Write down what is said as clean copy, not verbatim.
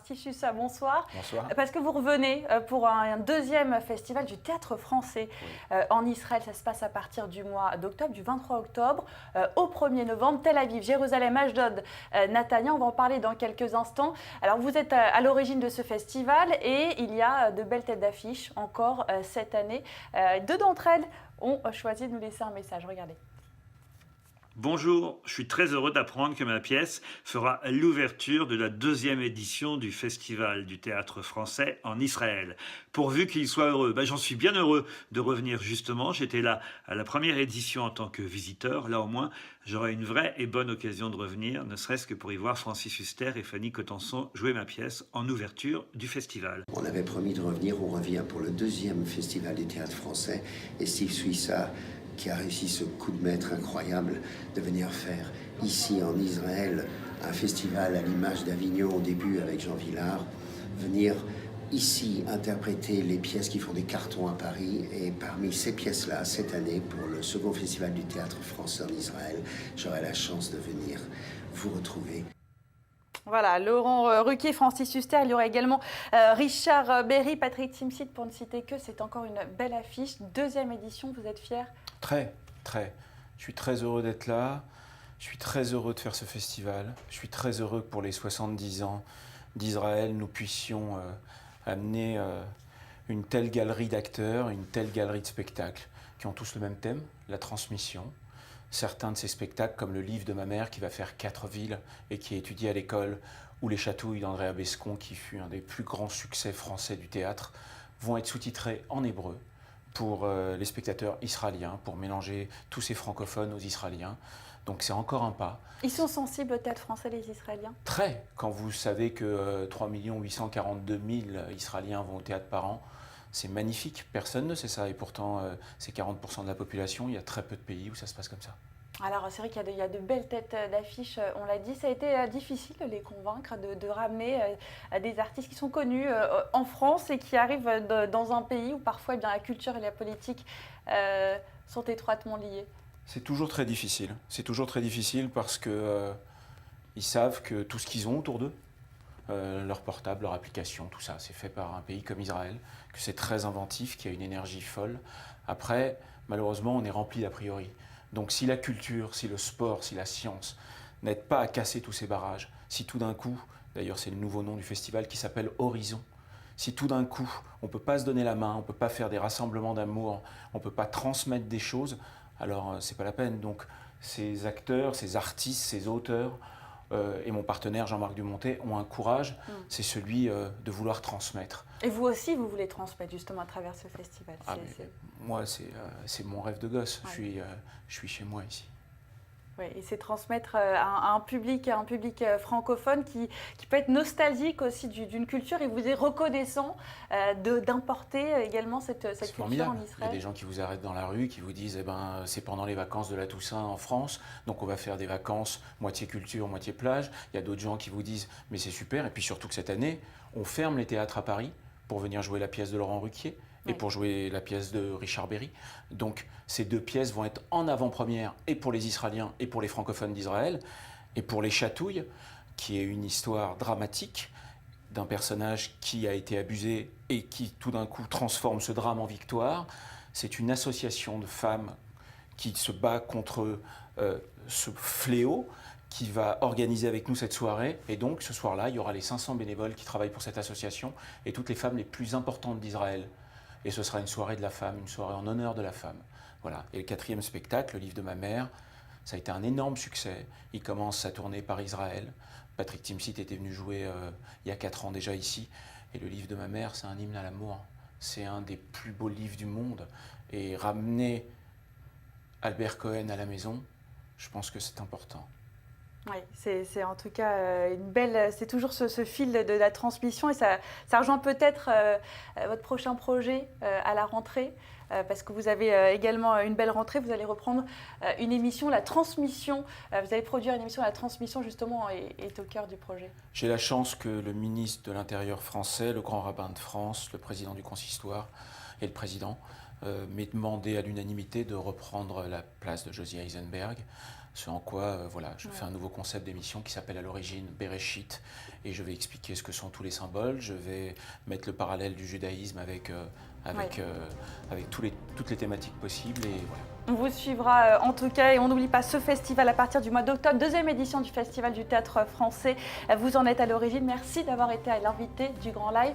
Tichus, bonsoir. Bonsoir. Parce que vous revenez pour un deuxième festival du théâtre français en Israël. Ça se passe à partir du mois d'octobre, du 23 octobre au 1er novembre. Tel Aviv, Jérusalem, Ashdod, Natania. On va en parler dans quelques instants. Alors vous êtes à l'origine de ce festival et il y a de belles têtes d'affiche encore cette année. Deux d'entre elles ont choisi de nous laisser un message. Regardez. Bonjour, je suis très heureux d'apprendre que ma pièce fera l'ouverture de la deuxième édition du Festival du théâtre français en Israël. Pourvu qu'il soit heureux. J'en suis bien heureux de revenir justement. J'étais là à la première édition en tant que visiteur. Là au moins, j'aurai une vraie et bonne occasion de revenir, ne serait-ce que pour y voir Francis Huster et Fanny Cotenson jouer ma pièce en ouverture du festival. On avait promis de revenir, on revient pour le deuxième Festival du théâtre français. Et Steve Suissa, qui a réussi ce coup de maître incroyable de venir faire ici en Israël un festival à l'image d'Avignon au début avec Jean Villard, venir ici interpréter les pièces qui font des cartons à Paris. Et parmi ces pièces-là, cette année, pour le second festival du théâtre français en Israël, j'aurai la chance de venir vous retrouver. Voilà, Laurent Ruquier, Francis Huster, il y aura également Richard Berry, Patrick Timsit, pour ne citer que. C'est encore une belle affiche. Deuxième édition, vous êtes fiers? Très. Je suis très heureux d'être là. Je suis très heureux de faire ce festival. Je suis très heureux que pour les 70 ans d'Israël, nous puissions amener une telle galerie d'acteurs, une telle galerie de spectacles qui ont tous le même thème, la transmission. Certains de ces spectacles, comme le livre de ma mère qui va faire 4 villes et qui est étudié à l'école, ou Les Chatouilles d'Andréa Bescon, qui fut un des plus grands succès français du théâtre, vont être sous-titrés en hébreu pour les spectateurs israéliens, pour mélanger tous ces francophones aux Israéliens. Donc c'est encore un pas. Ils sont sensibles au théâtre français, les Israéliens? Très. Quand vous savez que 3 842 000 Israéliens vont au théâtre par an, c'est magnifique, personne ne sait ça. Et pourtant, c'est 40% de la population, il y a très peu de pays où ça se passe comme ça. Alors c'est vrai qu'il y a de belles têtes d'affiche, on l'a dit. Ça a été difficile de les convaincre, de ramener des artistes qui sont connus en France et qui arrivent dans un pays où parfois la culture et la politique sont étroitement liées. C'est toujours très difficile. C'est toujours très difficile parce que ils savent que tout ce qu'ils ont autour d'eux, leur portable, leur application, tout ça, c'est fait par un pays comme Israël, que c'est très inventif, qu'il y a une énergie folle. Après, malheureusement, on est rempli d'a priori. Donc si la culture, si le sport, si la science n'aident pas à casser tous ces barrages, si tout d'un coup, d'ailleurs c'est le nouveau nom du festival qui s'appelle Horizon, si tout d'un coup on ne peut pas se donner la main, on ne peut pas faire des rassemblements d'amour, on ne peut pas transmettre des choses, alors c'est pas la peine. Donc ces acteurs, ces artistes, ces auteurs et mon partenaire Jean-Marc Dumontet ont un courage, c'est celui de vouloir transmettre. Et vous aussi, vous voulez transmettre justement à travers ce festival. Moi, c'est mon rêve de gosse. Ouais. Je suis chez moi ici. Oui, et c'est transmettre à un public francophone qui peut être nostalgique aussi d'une culture et vous est reconnaissant d'importer également cette culture formidable. En Israël. Il y a des gens qui vous arrêtent dans la rue, qui vous disent c'est pendant les vacances de la Toussaint en France, donc on va faire des vacances moitié culture, moitié plage. Il y a d'autres gens qui vous disent mais c'est super, et puis surtout que cette année, on ferme les théâtres à Paris pour venir jouer la pièce de Laurent Ruquier. Et pour jouer la pièce de Richard Berry. Donc ces deux pièces vont être en avant-première et pour les Israéliens et pour les francophones d'Israël. Et pour Les Chatouilles, qui est une histoire dramatique d'un personnage qui a été abusé et qui tout d'un coup transforme ce drame en victoire. C'est une association de femmes qui se bat contre ce fléau, qui va organiser avec nous cette soirée. Et donc ce soir-là, il y aura les 500 bénévoles qui travaillent pour cette association et toutes les femmes les plus importantes d'Israël. Et ce sera une soirée de la femme, une soirée en honneur de la femme. Voilà. Et le 4e spectacle, le livre de ma mère, ça a été un énorme succès. Il commence sa tournée par Israël. Patrick Timsit était venu jouer il y a 4 ans déjà ici. Et le livre de ma mère, c'est un hymne à l'amour. C'est un des plus beaux livres du monde. Et ramener Albert Cohen à la maison, je pense que c'est important. Oui, c'est en tout cas une belle. C'est toujours ce fil de la transmission et ça rejoint peut-être votre prochain projet à la rentrée parce que vous avez également une belle rentrée. Vous allez reprendre une émission, la transmission. Vous allez produire une émission, la transmission justement est au cœur du projet. J'ai la chance que le ministre de l'Intérieur français, le grand rabbin de France, le président du consistoire et le président m'aient demandé à l'unanimité de reprendre la place de Josie Eisenberg. ce en quoi voilà, je fais un nouveau concept d'émission qui s'appelle à l'origine Bereshit, et je vais expliquer ce que sont tous les symboles, je vais mettre le parallèle du judaïsme avec toutes les thématiques possibles, et voilà. On vous suivra en tout cas, et on n'oublie pas ce festival à partir du mois d'octobre, deuxième édition du Festival du Théâtre Français. Vous en êtes à l'origine. Merci d'avoir été à l'invité du Grand Live.